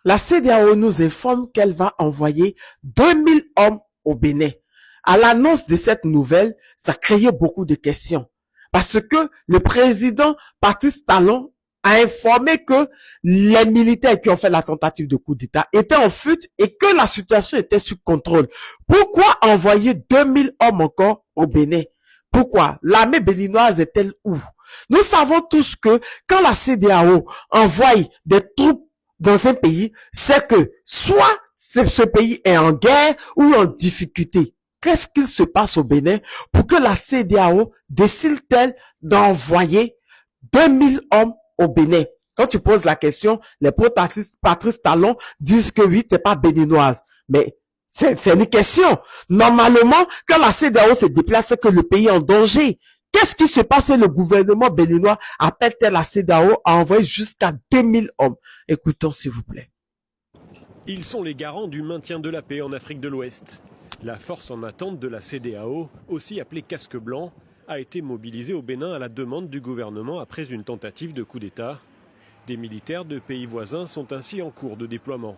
La CEDEAO nous informe qu'elle va envoyer 2000 hommes au Bénin. À l'annonce de cette nouvelle, ça créait beaucoup de questions. Parce que le président Patrice Talon a informé que les militaires qui ont fait la tentative de coup d'État étaient en fuite et que la situation était sous contrôle. Pourquoi envoyer 2000 hommes encore au Bénin? Pourquoi? L'armée béninoise est-elle où? Nous savons tous que quand la CEDEAO envoie des troupes dans un pays, c'est que soit ce pays est en guerre ou en difficulté. Qu'est-ce qu'il se passe au Bénin pour que la CEDEAO décide-t-elle d'envoyer 2000 hommes au Bénin? Quand tu poses la question, les pro-Patrice Talon disent que oui, t'es pas béninoise. Mais c'est une question. Normalement, quand la CEDEAO se déplace, c'est que le pays est en danger. Qu'est-ce qui se passe? Le gouvernement béninois appelle-t-elle la CEDEAO à envoyer jusqu'à 2000 hommes? Écoutons, s'il vous plaît. Ils sont les garants du maintien de la paix en Afrique de l'Ouest. La force en attente de la CEDEAO, aussi appelée Casque Blanc, a été mobilisée au Bénin à la demande du gouvernement après une tentative de coup d'État. Des militaires de pays voisins sont ainsi en cours de déploiement.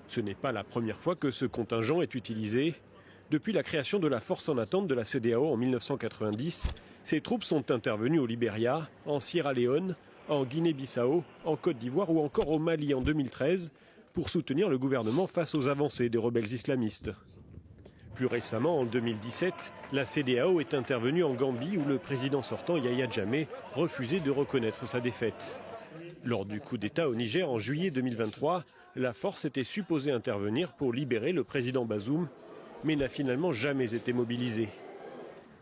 Ce n'est pas la première fois que ce contingent est utilisé. Depuis la création de la force en attente de la CEDEAO en 1990, ces troupes sont intervenues au Libéria, en Sierra Leone, en Guinée-Bissau, en Côte d'Ivoire ou encore au Mali en 2013 pour soutenir le gouvernement face aux avancées des rebelles islamistes. Plus récemment, en 2017, la CEDEAO est intervenue en Gambie où le président sortant Yahya Jammeh refusait de reconnaître sa défaite. Lors du coup d'État au Niger en juillet 2023, la force était supposée intervenir pour libérer le président Bazoum, mais n'a finalement jamais été mobilisée.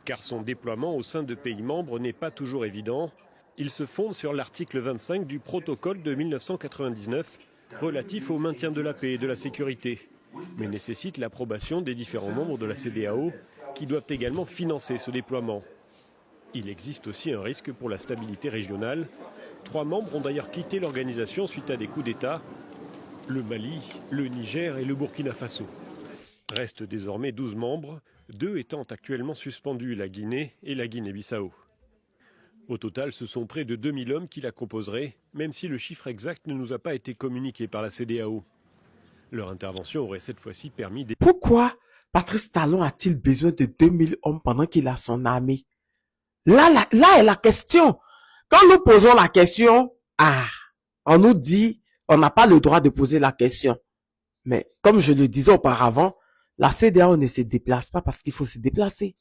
Car son déploiement au sein de pays membres n'est pas toujours évident. Il se fonde sur l'article 25 du protocole de 1999 relatif au maintien de la paix et de la sécurité, mais nécessite l'approbation des différents membres de la CEDEAO qui doivent également financer ce déploiement. Il existe aussi un risque pour la stabilité régionale. 3 membres ont d'ailleurs quitté l'organisation suite à des coups d'État, le Mali, le Niger et le Burkina Faso. Restent désormais 12 membres, 2 étant actuellement suspendus, la Guinée et la Guinée-Bissau. Au total, ce sont près de 2000 hommes qui la composeraient, même si le chiffre exact ne nous a pas été communiqué par la CEDEAO. Leur intervention aurait cette fois-ci permis... Pourquoi Patrice Talon a-t-il besoin de 2000 hommes pendant qu'il a son armée? Là est la question. Quand nous posons la question, on nous dit, on n'a pas le droit de poser la question. Mais comme je le disais auparavant, la CEDEAO ne se déplace pas parce qu'il faut se déplacer.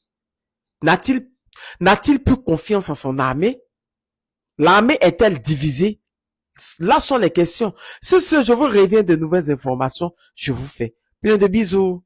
N'a-t-il plus confiance en son armée? L'armée est-elle divisée? Là sont les questions. Sur ce, je vous reviens de nouvelles informations. Je vous fais plein de bisous.